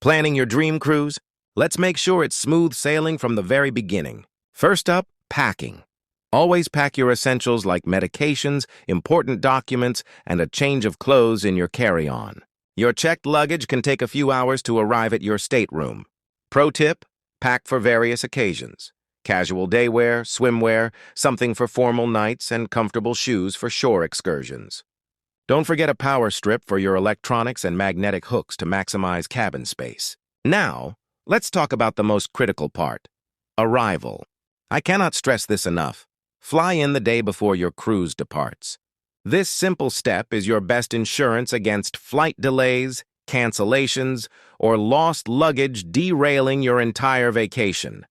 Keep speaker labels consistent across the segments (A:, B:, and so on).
A: Planning your dream cruise? Let's make sure it's smooth sailing from the very beginning. First up, packing. Always pack your essentials like medications, important documents, and a change of clothes in your carry-on. Your checked luggage can take a few hours to arrive at your stateroom. Pro tip, pack for various occasions. Casual day wear, swimwear, something for formal nights, and comfortable shoes for shore excursions. Don't forget a power strip for your electronics and magnetic hooks to maximize cabin space. Now, let's talk about the most critical part, arrival. I cannot stress this enough. Fly in the day before your cruise departs. This simple step is your best insurance against flight delays, cancellations, or lost luggage derailing your entire vacation.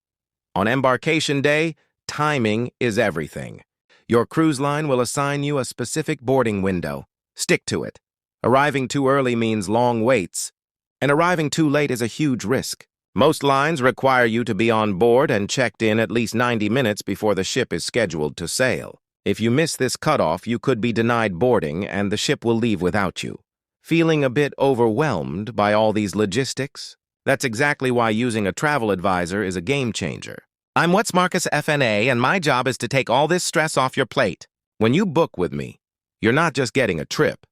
A: On embarkation day, timing is everything. Your cruise line will assign you a specific boarding window. Stick to it. Arriving too early means long waits, and arriving too late is a huge risk. Most lines require you to be on board and checked in at least 90 minutes before the ship is scheduled to sail. If you miss this cutoff, you could be denied boarding and the ship will leave without you. Feeling a bit overwhelmed by all these logistics? That's exactly why using a travel advisor is a game changer. I'm WhatsMarcus FNA, and my job is to take all this stress off your plate. When you book with me, you're not just getting a trip.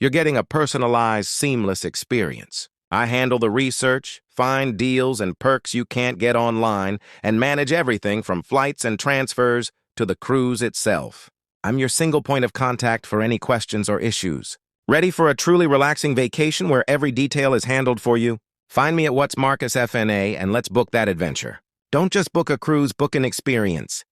A: You're getting a personalized, seamless experience. I handle the research, find deals and perks you can't get online, and manage everything from flights and transfers to the cruise itself. I'm your single point of contact for any questions or issues. Ready for a truly relaxing vacation where every detail is handled for you? Find me at WhatsMarcus FNA and let's book that adventure. Don't just book a cruise, book an experience.